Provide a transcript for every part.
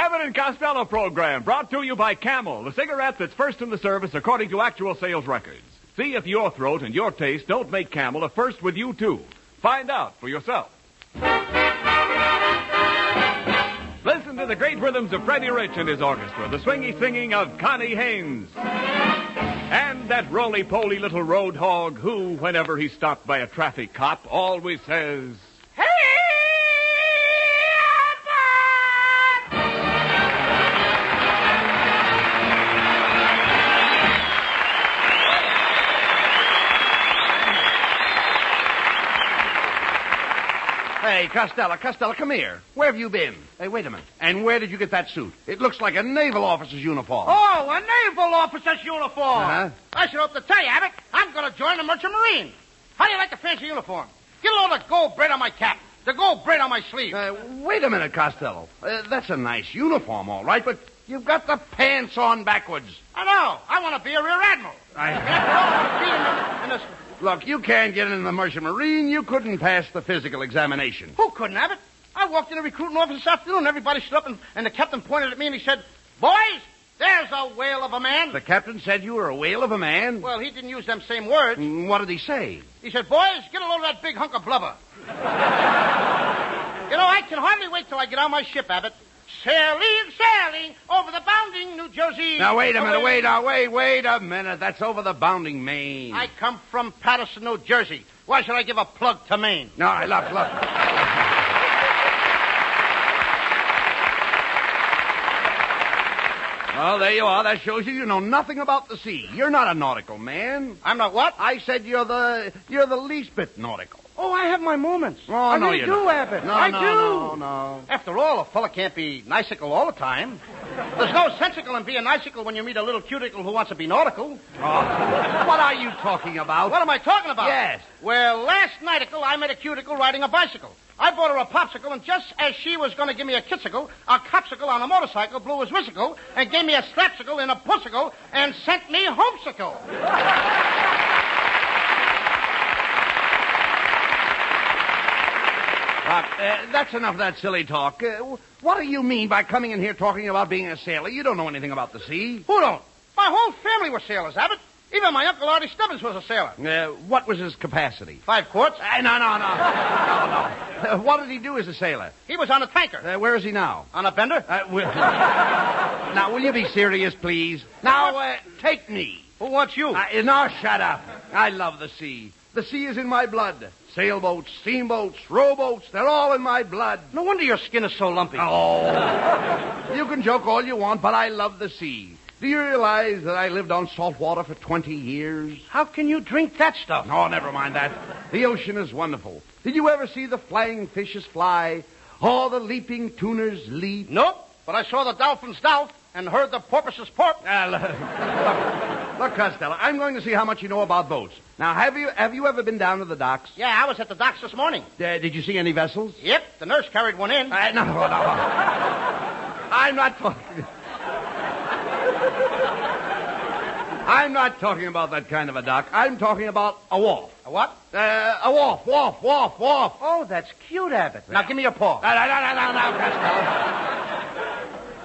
Abbott and Costello program brought to you by Camel, the cigarette that's first in the service according to actual sales records. See if your throat and your taste don't make Camel a first with you, too. Find out for yourself. Listen to the great rhythms of Freddie Rich and his orchestra, the swingy singing of Connie Haynes. And that roly-poly little road hog who, whenever he's stopped by a traffic cop, always says... Hey, Costello, come here. Where have you been? Hey, wait a minute. And where did you get that suit? It looks like a naval officer's uniform. Oh, a naval officer's uniform. Uh-huh. I should hope to tell you, Abbott, I'm going to join the Merchant Marine. How do you like the fancy uniform? Get a load of gold braid on my cap, the gold braid on my sleeve. Wait a minute, Costello. That's a nice uniform, all right, but you've got the pants on backwards. I know. I want to be a rear admiral. Look, you can't get in the Merchant Marine. You couldn't pass the physical examination. Who couldn't, Abbott? I walked in the recruiting office this afternoon, and everybody stood up, and the captain pointed at me, and he said, "Boys, there's a whale of a man." The captain said you were a whale of a man? Well, he didn't use them same words. What did he say? He said, "Boys, get a load of that big hunk of blubber." You know, I can hardly wait till I get on my ship, Abbott. Sailing over the bounding New Jersey. Now, wait a minute, wait a minute. That's over the bounding Maine. I come from Paterson, New Jersey. Why should I give a plug to Maine? No, look. Well, there you are. That shows you know nothing about the sea. You're not a nautical man. I'm not what? I said you're the least bit nautical. Oh, I have my moments. Oh, I no, really you do, don't. Abbott. No, I no, do. No. After all, a fella can't be nicicle all the time. There's no sensical in being nicicle when you meet a little cuticle who wants to be nautical. Oh, what are you talking about? What am I talking about? Yes. Well, last nighticicle, I met a cuticle riding a bicycle. I bought her a popsicle, and just as she was going to give me a kitsicle, a copsicle on a motorcycle blew his whissicle and gave me a slapsicle in a pussicle and sent me homesicle. That's enough of that silly talk. What do you mean by coming in here talking about being a sailor? You don't know anything about the sea. Who don't? My whole family were sailors, Abbott. Even my Uncle Artie Stubbins was a sailor. What was his capacity? 5 quarts. No. What did he do as a sailor? He was on a tanker. Where is he now? On a bender? Now, will you be serious, please? Now, take me. Who wants you? No, shut up. I love the sea. The sea is in my blood. Sailboats, steamboats, rowboats, they're all in my blood. No wonder your skin is so lumpy. Oh. You can joke all you want, but I love the sea. Do you realize that I lived on salt water for 20 years? How can you drink that stuff? Oh, never mind that. The ocean is wonderful. Did you ever see the flying fishes fly? Or the leaping tuners leap? Nope, but I saw the dolphins dolph and heard the porpoises porp. Look, Costello, I'm going to see how much you know about boats. Now, have you ever been down to the docks? Yeah, I was at the docks this morning. Did you see any vessels? Yep, the nurse carried one in. No. I'm not talking... I'm not talking about that kind of a dock. I'm talking about a wharf. A what? A wharf. Oh, that's cute, Abbott. Now, give me your paw. No, Costello.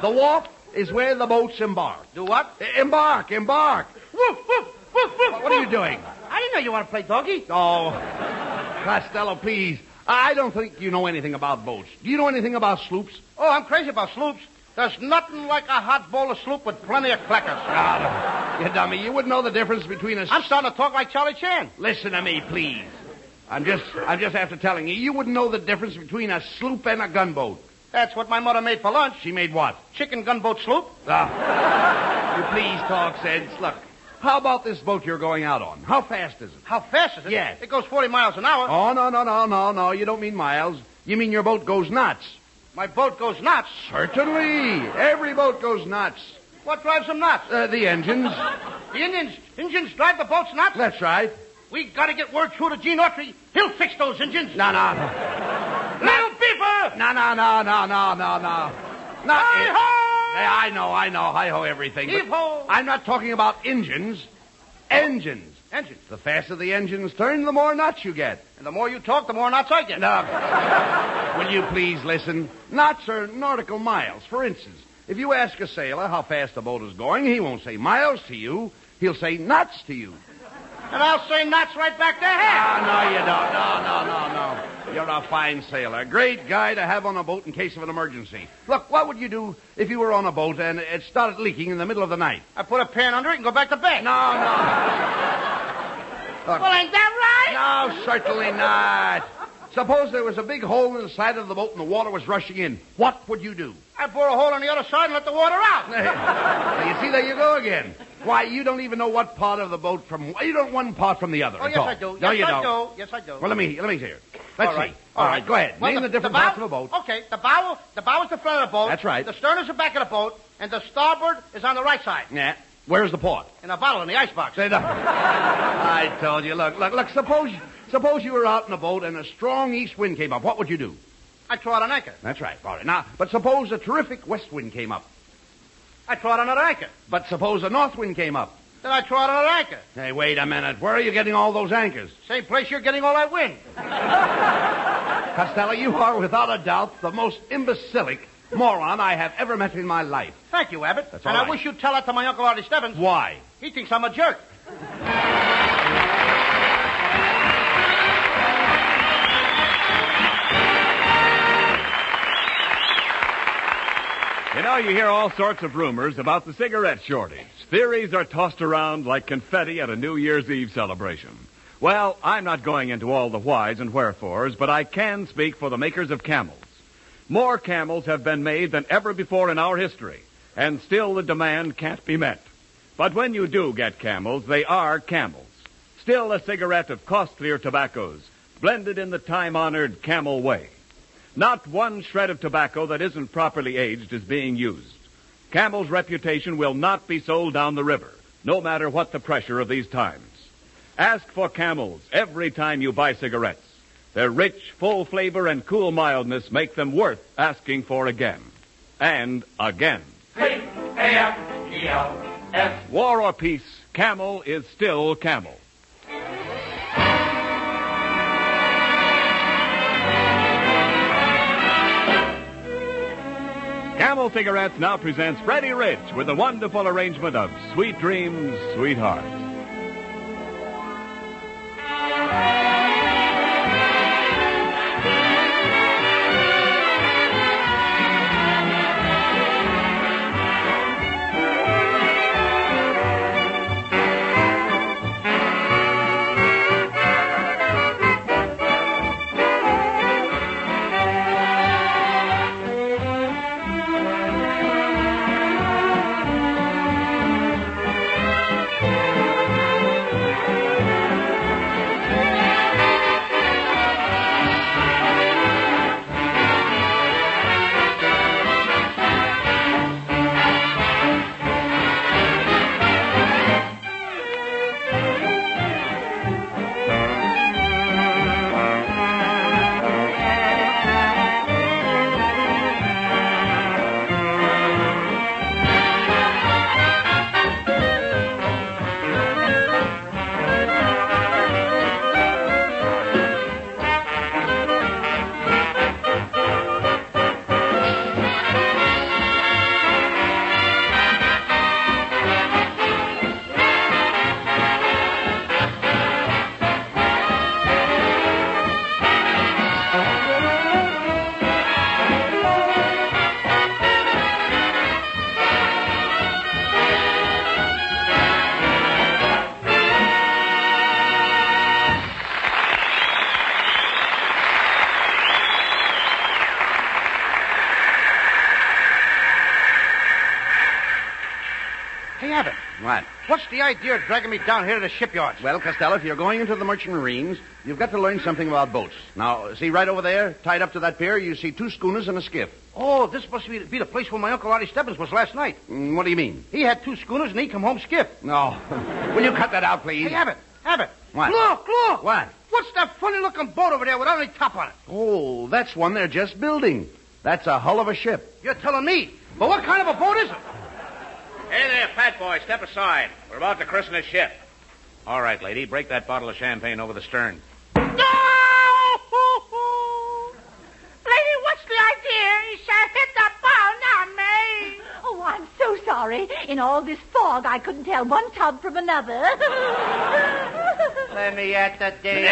The wharf is where the boats embark. Do what? Embark. Woof, woof, woof, woof. What are you doing? I didn't know you want to play doggy. Oh, Costello, please. I don't think you know anything about boats. Do you know anything about sloops? Oh, I'm crazy about sloops. There's nothing like a hot bowl of sloop with plenty of clackers. You dummy. You wouldn't know the difference between a... I'm starting to talk like Charlie Chan. Listen to me, please. I'm just after telling you. You wouldn't know the difference between a sloop and a gunboat. That's what my mother made for lunch. She made what? Chicken gunboat sloop. You please talk sense. Look, how about this boat you're going out on? How fast is it? How fast is it? Yes. It goes 40 miles an hour. Oh, no. You don't mean miles. You mean your boat goes nuts. My boat goes nuts. Certainly. Every boat goes nuts. What drives them nuts? The engines. The engines drive the boats nuts? That's right. We got to get word through to Gene Autry. He'll fix those engines. No. Little beaver! No. Hi-ho! I know. Hi-ho everything. Heave-ho! I'm not talking about engines. Engines. The faster the engines turn, the more knots you get. And the more you talk, the more knots I get. Now, will you please listen? Knots are nautical miles. For instance, If you ask a sailor how fast the boat is going, he won't say miles to you. He'll say knots to you. And I'll say knots right back to him. Ah, no, you don't. No. You're a fine sailor. Great guy to have on a boat in case of an emergency. Look, what would you do if you were on a boat and it started leaking in the middle of the night? I put a pan under it and go back to bed. No. Look, well, ain't that right? no, certainly not. Suppose there was a big hole in the side of the boat and the water was rushing in. What would you do? I'd bore a hole on the other side and let the water out. You see, there you go again. Why, you don't even know what part of the boat from... You don't one part from the other. Oh, yes, I do. No, yes, you I don't. do. Yes, I do. Well, let me hear. Let's All right. see. All right, go ahead. Well, Name the different bow, parts of a boat. Okay, the bow is the front of the boat. That's right. The stern is the back of the boat, and the starboard is on the right side. Yeah. Where's the port? In a bottle in the icebox. I told you. Look. Suppose you were out in a boat and a strong east wind came up. What would you do? I'd throw out an anchor. That's right. All right. Now, but suppose a terrific west wind came up. I'd throw out another anchor. But suppose a north wind came up. Then I'd throw out another anchor. Hey, wait a minute. Where are you getting all those anchors? Same place you're getting all that wind. Costello, you are without a doubt the most imbecilic moron I have ever met in my life. Thank you, Abbott. That's all and right. I wish you'd tell that to my Uncle Artie Stebbins. Why? He thinks I'm a jerk. You know, you hear all sorts of rumors about the cigarette shortage. Theories are tossed around like confetti at a New Year's Eve celebration. Well, I'm not going into all the whys and wherefores, but I can speak for the makers of Camels. More Camels have been made than ever before in our history, and still the demand can't be met. But when you do get Camels, they are Camels. Still a cigarette of costlier tobaccos, blended in the time-honored Camel way. Not one shred of tobacco that isn't properly aged is being used. Camel's reputation will not be sold down the river, no matter what the pressure of these times. Ask for Camels every time you buy cigarettes. Their rich, full flavor and cool mildness make them worth asking for again. And again. C-A-M-E-L-S. War or peace, Camel is still Camel. Camel Cigarettes now presents Freddie Rich with a wonderful arrangement of Sweet Dreams, Sweetheart. Hey, Abbott. What? What's the idea of dragging me down here to the shipyards? Well, Costello, if you're going into the merchant marines, you've got to learn something about boats. Now, see right over there, tied up to that pier, you see 2 schooners and a skiff. Oh, this must be the place where my Uncle Artie Stebbins was last night. What do you mean? He had 2 schooners and he come home skiff. No. Will you cut that out, please? Hey, Abbott. What? Look. What? What's that funny-looking boat over there without any top on it? Oh, that's one they're just building. That's a hull of a ship. You're telling me. But what kind of a boat is it? Hey there, fat boy, step aside. We're about to christen a ship. All right, lady, break that bottle of champagne over the stern. No! Lady, what's the idea? He said hit the ball, not me. sorry. In all this fog, I couldn't tell one tub from another. Let me at the day.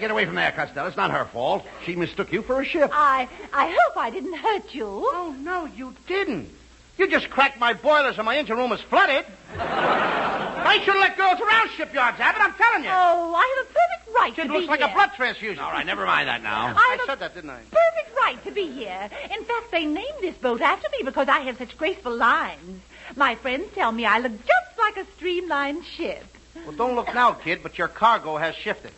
Get away from there, Costello. It's not her fault. She mistook you for a ship. I hope I didn't hurt you. Oh, no, you didn't. You just cracked my boilers and my engine room is flooded. I shouldn't let girls around shipyards, Abbott, I'm telling you. Oh, I have a perfect right to It be looks like here. a blood transfusion. All right, never mind that now. I said that, didn't I? Perfect right to be here. In fact, they named this boat after me because I have such graceful lines. My friends tell me I look just like a streamlined ship. Well, don't look now, kid, but your cargo has shifted.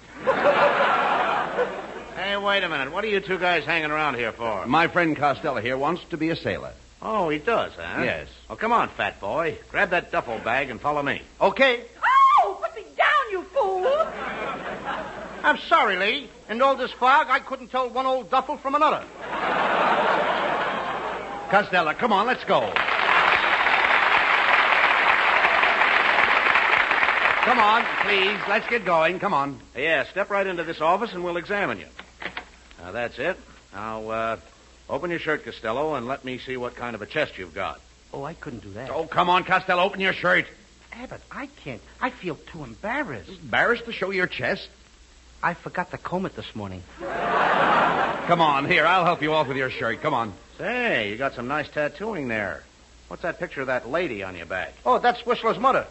Hey, wait a minute. What are you two guys hanging around here for? My friend Costello here wants to be a sailor. Oh, he does, huh? Yes. Well, come on, fat boy. Grab that duffel bag and follow me. Okay. Oh, put me down, you fool! I'm sorry, lady. In all this fog, I couldn't tell one old duffel from another. Costello, come on, let's go. Come on, please. Let's get going. Come on. Yeah, step right into this office and we'll examine you. Now, that's it. Now, open your shirt, Costello, and let me see what kind of a chest you've got. Oh, I couldn't do that. Oh, come on, Costello. Open your shirt. Abbott, I can't. I feel too embarrassed. Embarrassed to show your chest? I forgot to comb it this morning. Come on, here. I'll help you off with your shirt. Come on. Say, you got some nice tattooing there. What's that picture of that lady on your back? Oh, that's Whistler's mother.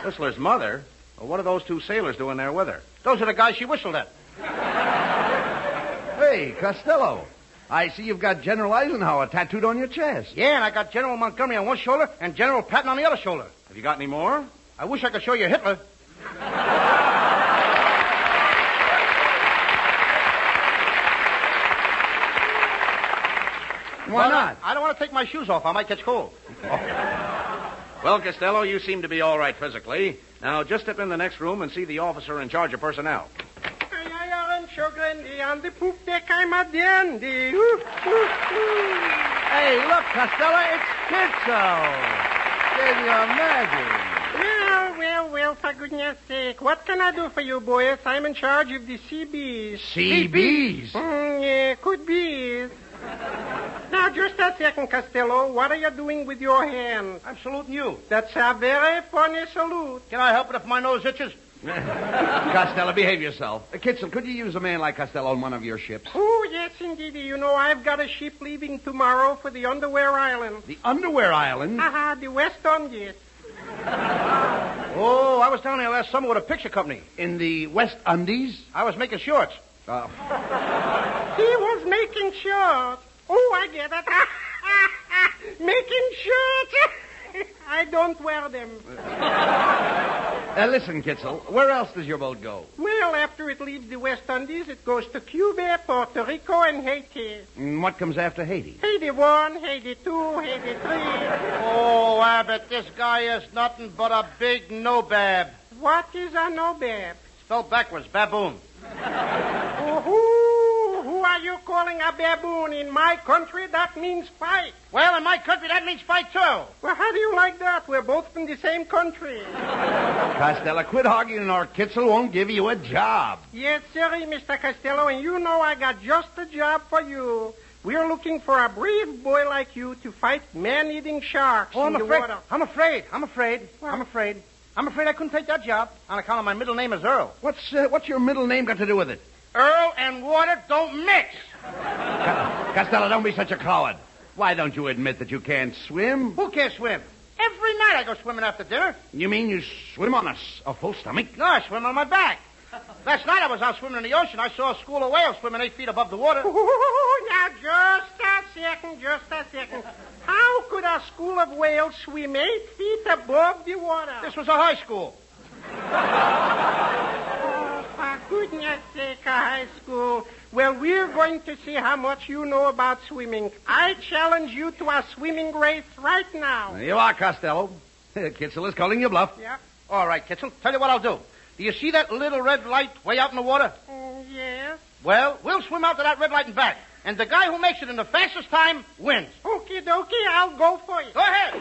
Whistler's mother? Well, what are those two sailors doing there with her? Those are the guys she whistled at. Hey, Costello. I see you've got General Eisenhower tattooed on your chest. Yeah, and I got General Montgomery on one shoulder and General Patton on the other shoulder. Have you got any more? I wish I could show you Hitler. Why not? I don't want to take my shoes off. I might catch cold. Well, Costello, you seem to be all right physically. Now, just step in the next room and see the officer in charge of personnel. Hey, look, Costello, it's Kitzel. Can you imagine? Well, for goodness sake. What can I do for you, boys? I'm in charge of the CBs. CBs? Yeah, could be. Now, just a second, Costello. What are you doing with your hand? I'm saluting you. That's a very funny salute. Can I help it if my nose itches? Costello, behave yourself. Kitzel, could you use a man like Costello on one of your ships? Oh, yes, indeed. You know, I've got a ship leaving tomorrow for the Underwear Island. The Underwear Island? The West Indies. Oh, I was down there last summer with a picture company. In the West Indies? I was making shorts. He was making shorts. Oh, I get it. Making shorts. I don't wear them. Listen, Kitzel, where else does your boat go? Well, after it leaves the West Indies, it goes to Cuba, Puerto Rico, and Haiti. And what comes after Haiti? Haiti 1, Haiti 2, Haiti 3. Oh, Abbott, this guy is nothing but a big no-bab. What is a no-bab? Spelled backwards, baboon. Who are you calling a baboon? In my country, that means fight. Well, in my country, that means fight, too. Well, how do you like that? We're both from the same country. Costello, quit arguing or Kitzel won't give you a job. Yes, sir, Mr. Costello, and you know I got just a job for you. We're looking for a brave boy like you to fight man-eating sharks in the water. I'm afraid I couldn't take that job on account of my middle name is Earl. What's your middle name got to do with it? Earl and water don't mix. Costello, don't be such a coward. Why don't you admit that you can't swim? Who can't swim? Every night I go swimming after dinner. You mean you swim on a full stomach? No, I swim on my back. Last night I was out swimming in the ocean. I saw a school of whales swimming 8 feet above the water. Now, just a second. How could a school of whales swim 8 feet above the water? This was a high school. For goodness sake, a high school. Well, we're going to see how much you know about swimming. I challenge you to a swimming race right now. There you are, Costello. Kitzel is calling you bluff. Yep. All right, Kitzel. Tell you what I'll do. Do you see that little red light way out in the water? Yes. Well, we'll swim out to that red light and back. And the guy who makes it in the fastest time wins. Okie dokie, I'll go for you. Go ahead.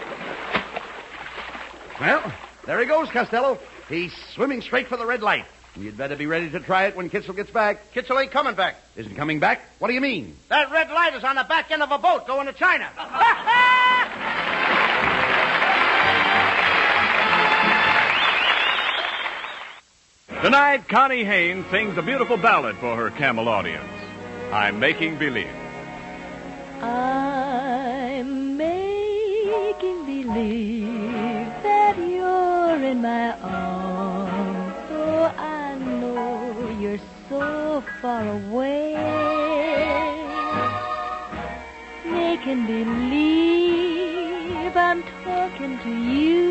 Well, there he goes, Costello. He's swimming straight for the red light. You'd better be ready to try it when Kitzel gets back. Kitzel ain't coming back. Isn't coming back? What do you mean? That red light is on the back end of a boat going to China. Tonight, Connie Haynes sings a beautiful ballad for her Camel audience. I'm Making Believe. I'm making believe that you're in my arms, though I know you're so far away. Making believe I'm talking to you.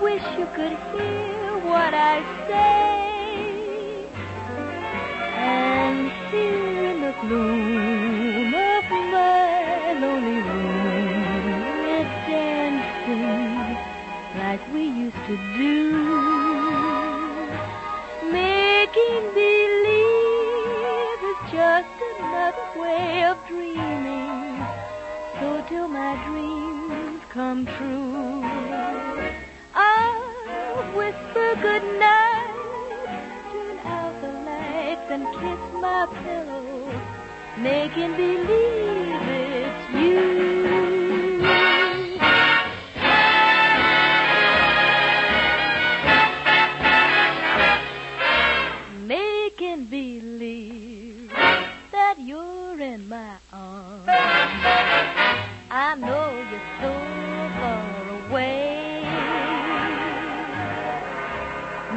Wish you could hear what I say. And here in the gloom of my lonely room, we're dancing like we used to do. Making believe is just another way of dreaming. So till my dreams come true, I'll whisper goodnight, turn out the lights and kiss my pillow, making believe it's you. Making believe that you're in my arms. I know you're so far away.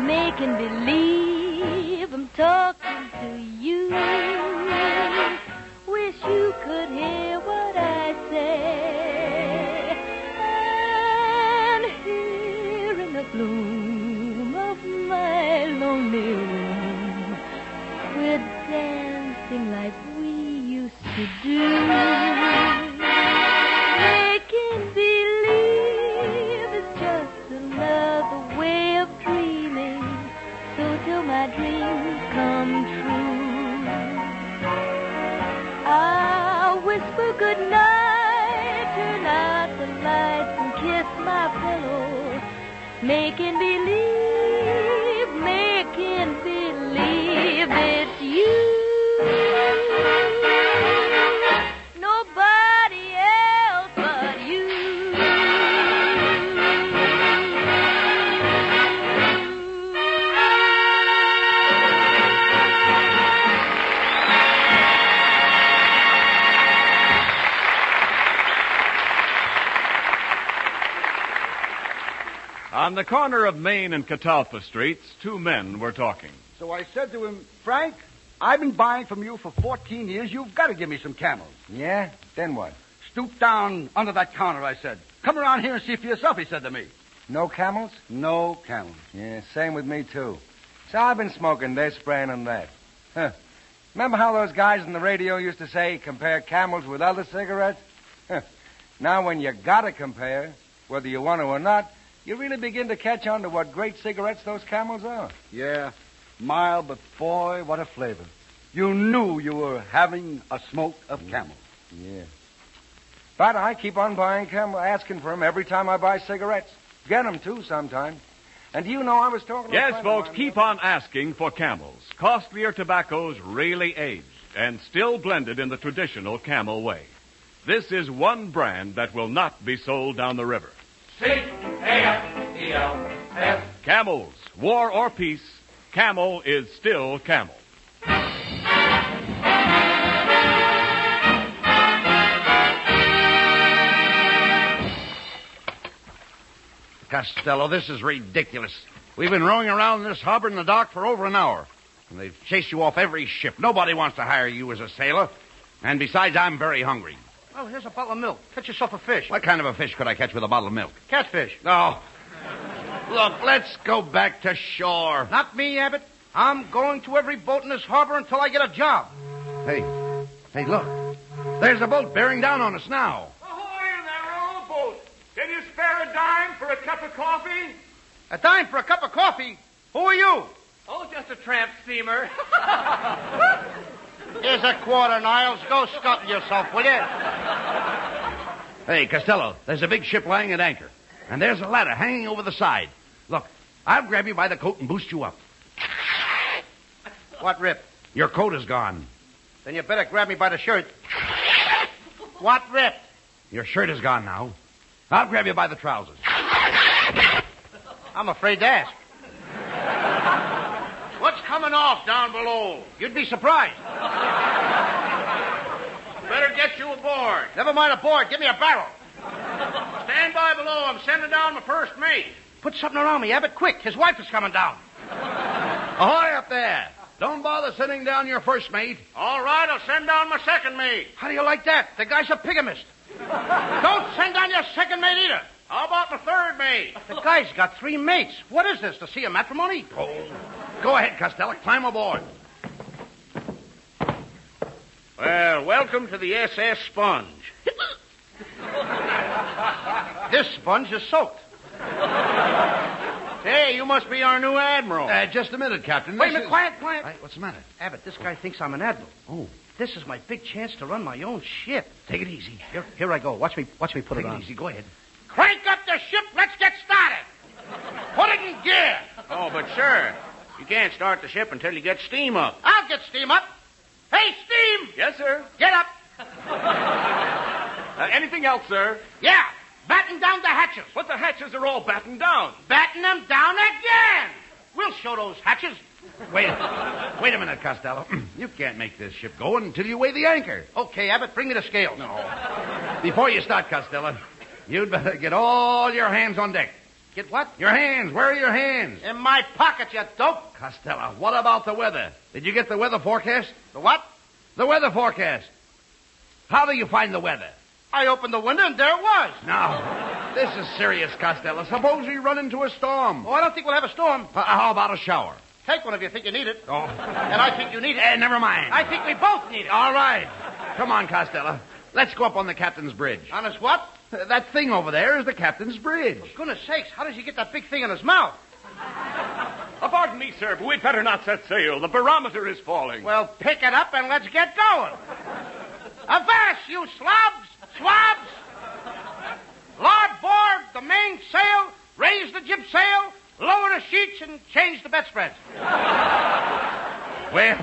Making believe I'm talking to you. Wish you could hear what I say. And here in the gloom of my lonely room, we're dancing like we used to do. Making believe is just another way of dreaming. So till my dreams come true, I'll whisper goodnight, turn out the lights and kiss my pillow, making believe it's you. Nobody else but you. On the corner of Main and Catalpa Streets, two men were talking. So I said to him, Frank, I've been buying from you for 14 years. You've got to give me some Camels. Yeah? Then what? Stoop down under that counter, I said. Come around here and see for yourself, he said to me. No Camels? No Camels. Yeah, same with me, too. So I've been smoking this brand and that. Huh. Remember how those guys on the radio used to say, compare Camels with other cigarettes? Huh. Now when you gotta compare, whether you want to or not, you really begin to catch on to what great cigarettes those Camels are. Yeah, mild, but boy, what a flavor. You knew you were having a smoke of Camel. Yeah. But I keep on buying Camel, asking for them every time I buy cigarettes. Get them, too, sometimes. And do you know, I was talking to a Yes, friend folks, of mine keep on asking for Camels. Costlier tobaccos really aged and still blended in the traditional Camel way. This is one brand that will not be sold down the river. C-A-M-E-L-S. Camels, war or peace, Camel is still Camel. Costello, this is ridiculous. We've been rowing around this harbor in the dock for over an hour, and they've chased you off every ship. Nobody wants to hire you as a sailor. And besides, I'm very hungry. Well, here's a bottle of milk. Catch yourself a fish. What kind of a fish could I catch with a bottle of milk? Catfish. Oh. Look, let's go back to shore. Not me, Abbott. I'm going to every boat in this harbor until I get a job. Hey, look. There's a boat bearing down on us now. Ahoy in that rowboat. Can you spare a dime for a cup of coffee? A dime for a cup of coffee? Who are you? Oh, just a tramp steamer. Here's a quarter, Niles. Go scuttle yourself, will you? Hey, Costello, there's a big ship lying at anchor. And there's a ladder hanging over the side. Look, I'll grab you by the coat and boost you up. What rip? Your coat is gone. Then you better grab me by the shirt. What rip? Your shirt is gone now. I'll grab you by the trousers. I'm afraid to ask. coming off down below. You'd be surprised. Better get you aboard. Never mind aboard. Give me a barrel. Stand by below. I'm sending down my first mate. Put something around me, Abbott, quick. His wife is coming down. Ahoy up there. Don't bother sending down your first mate. All right, I'll send down my second mate. How do you like that? The guy's a bigamist. Don't send down your second mate either. How about my third mate? The guy's got 3 mates. What is this, to see a matrimony? Oh, go ahead, Costello. Climb aboard. Well, welcome to the SS Sponge. This sponge is soaked. Hey, you must be our new admiral. Just a minute, Captain. Wait a minute, quiet. Right, what's the matter? Abbott, this guy thinks I'm an admiral. Oh. This is my big chance to run my own ship. Take it easy. Here I go. Watch me put Take it on. easy. Go ahead. Crank up the ship. Let's get started. Put it in gear. Oh, but, sir, you can't start the ship until you get steam up. I'll get steam up. Hey, steam! Yes, sir. Get up. Anything else, sir? Yeah, batten down the hatches. But the hatches are all battened down. Batten them down again. We'll show those hatches. Wait a minute, Costello. You can't make this ship go until you weigh the anchor. Okay, Abbott, bring me the scales. No. Before you start, Costello, you'd better get all your hands on deck. Get what? Your hands. Where are your hands? In my pocket, you dope. Costello, what about the weather? Did you get the weather forecast? The what? The weather forecast. How do you find the weather? I opened the window and there it was. Now, this is serious, Costello. Suppose we run into a storm. Oh, I don't think we'll have a storm. How about a shower? Take one if you think you need it. Oh. And I think you need it. Never mind. I think we both need it. All right. Come on, Costello. Let's go up on the captain's bridge. On his what? That thing over there is the captain's bridge. For goodness sakes, how does he get that big thing in his mouth? Pardon me, sir, but we'd better not set sail. The barometer is falling. Well, pick it up and let's get going. Avast, you swabs! Larboard the mainsail, raise the jib sail, lower the sheets, and change the bedspreads. Well,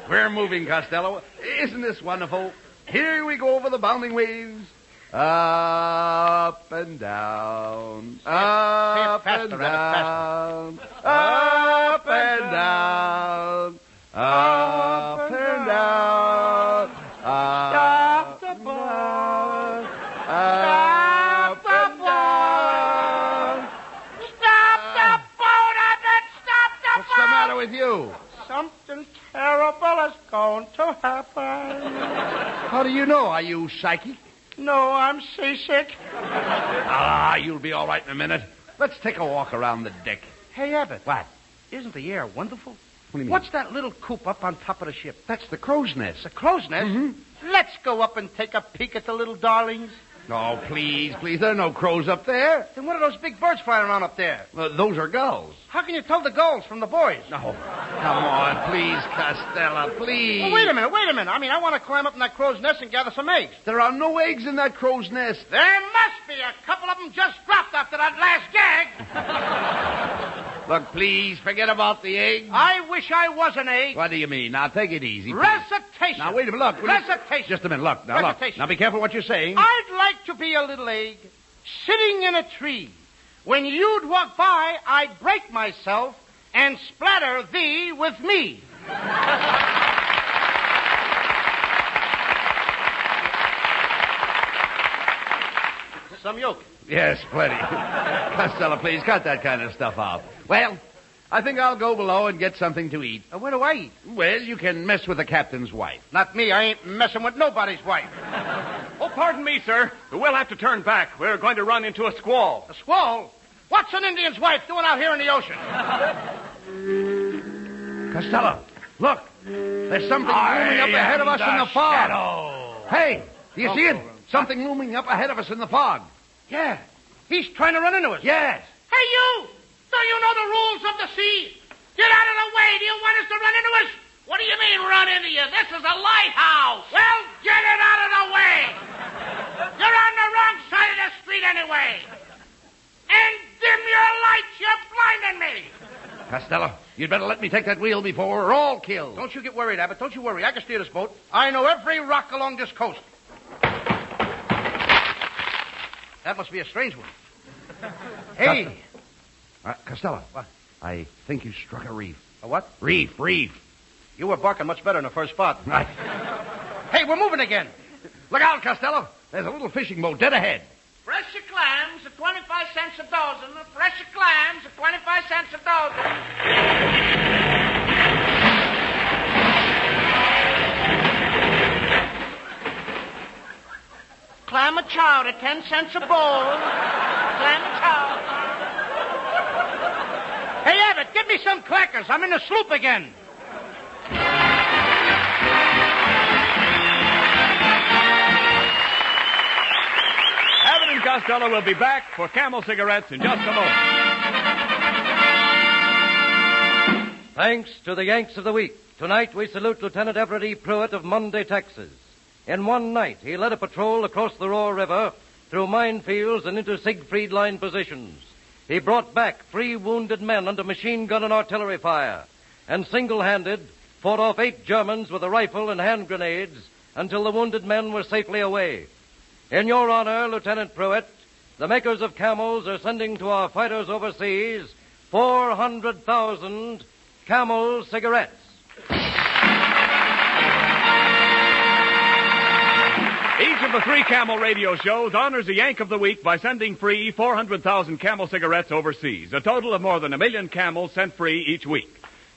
we're moving, Costello. Isn't this wonderful? Here we go over the bounding waves. Up and down. Up and down. Up and down. Up and down. Stop the boat. Stop the boat. Stop the boat, Abbott! Stop the boat! What's the matter with you? Something terrible is going to happen. How do you know? Are you psychic? No, I'm seasick. You'll be all right in a minute. Let's take a walk around the deck. Hey, Abbott. What? Isn't the air wonderful? What do you mean? What's that little coop up on top of the ship? That's the crow's nest. The crow's nest? Mm-hmm. Let's go up and take a peek at the little darlings. Oh, please. There are no crows up there. Then what are those big birds flying around up there? Those are gulls. How can you tell the gulls from the boys? No. Come on, please, Costello, please. Well, wait a minute. I mean, I want to climb up in that crow's nest and gather some eggs. There are no eggs in that crow's nest. There must be. A couple of them just dropped after that last gag. Look, please, forget about the eggs. I wish I was an egg. What do you mean? Now, take it easy. Please. Recitation. Now, wait a minute. Look. Recitation. Just a minute. Look. Now, Recitation. look. Now, be careful what you're saying. I'd like to be a little egg sitting in a tree. When you'd walk by, I'd break myself and splatter thee with me. Some yolk. Yes, plenty. Costello, please, cut that kind of stuff out. Well, I think I'll go below and get something to eat. Where do I eat? Well, you can mess with the captain's wife. Not me. I ain't messing with nobody's wife. Oh, pardon me, sir. We'll have to turn back. We're going to run into a squall. A squall? What's an Indian's wife doing out here in the ocean? Costello, look. There's something looming up ahead of us in the fog. Shadow. Hey, do you see it? Something looming up ahead of us in the fog. Yeah. He's trying to run into us. Yes. Hey, you! Don't you know the rules of the sea? Get out of the way. Do you want us to run into us? What do you mean run into you? This is a lighthouse. Well, get it out of the way. You're on the wrong side of the street anyway. And dim your lights. You're blinding me. Costello, you'd better let me take that wheel before we're all killed. Don't you get worried, Abbott. Don't you worry. I can steer this boat. I know every rock along this coast. That must be a strange one. Hey. Costello. What? I think you struck a reef. A what? Reef. You were barking much better in the first spot. Hey, we're moving again. Look out, Costello. There's a little fishing boat dead ahead. Fresher clams at 25 cents a dozen. Fresher clams at 25 cents a dozen. Clam a chowder, 10 cents a bowl. Clam a chowder. Hey, Abbott, give me some crackers. I'm in the sloop again. Abbott and Costello will be back for Camel cigarettes in just a moment. Thanks to the Yanks of the Week. Tonight we salute Lieutenant Everett E. Pruitt of Monday, Texas. In one night, he led a patrol across the Roar River, through minefields and into Siegfried Line positions. He brought back 3 wounded men under machine gun and artillery fire, and single-handed fought off 8 Germans with a rifle and hand grenades until the wounded men were safely away. In your honor, Lieutenant Pruitt, the makers of Camels are sending to our fighters overseas 400,000 Camel cigarettes. Each of the 3 Camel radio shows honors a Yank of the Week by sending free 400,000 Camel cigarettes overseas, a total of more than 1 million Camels sent free each week.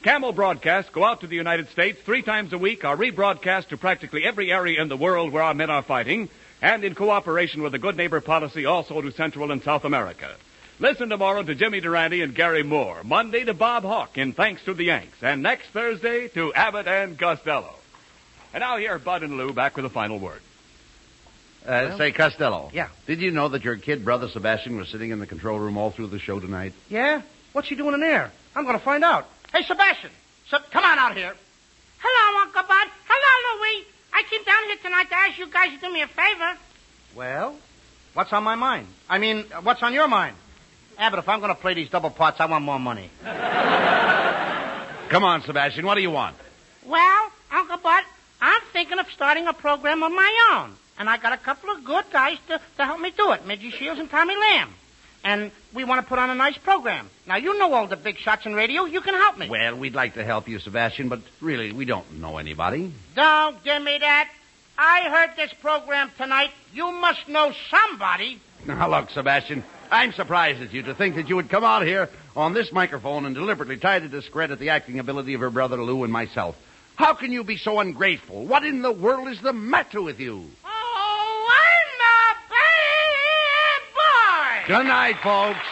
Camel broadcasts go out to the United States 3 times a week, are rebroadcast to practically every area in the world where our men are fighting, and in cooperation with the Good Neighbor policy also to Central and South America. Listen tomorrow to Jimmy Durante and Gary Moore, Monday to Bob Hawke in Thanks to the Yanks, and next Thursday to Abbott and Costello. And now here, Bud and Lou back with a final word. Say, Costello. Yeah. Did you know that your kid brother Sebastian was sitting in the control room all through the show tonight? Yeah? What's he doing in there? I'm going to find out. Hey, Sebastian. Come on out here. Hello, Uncle Bud. Hello, Louis. I came down here tonight to ask you guys to do me a favor. Well, what's on my mind? I mean, what's on your mind? Abbott, if I'm going to play these double parts, I want more money. Come on, Sebastian. What do you want? Well, Uncle Bud, I'm thinking of starting a program of my own. And I got a couple of good guys to help me do it, Midgie Shields and Tommy Lamb. And we want to put on a nice program. Now, you know all the big shots in radio. You can help me. Well, we'd like to help you, Sebastian, but really, we don't know anybody. Don't give me that. I heard this program tonight. You must know somebody. Now, look, Sebastian, I'm surprised at you to think that you would come out here on this microphone and deliberately try to discredit the acting ability of your brother Lou and myself. How can you be so ungrateful? What in the world is the matter with you? Oh, I'm a bad boy. Good night, folks.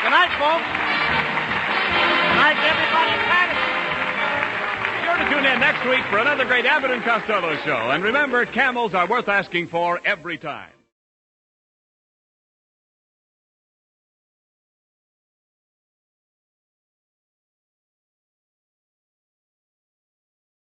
Good night, folks. Good night, everybody in Paterson. Be sure to tune in next week for another great Abbott and Costello show. And remember, Camels are worth asking for every time.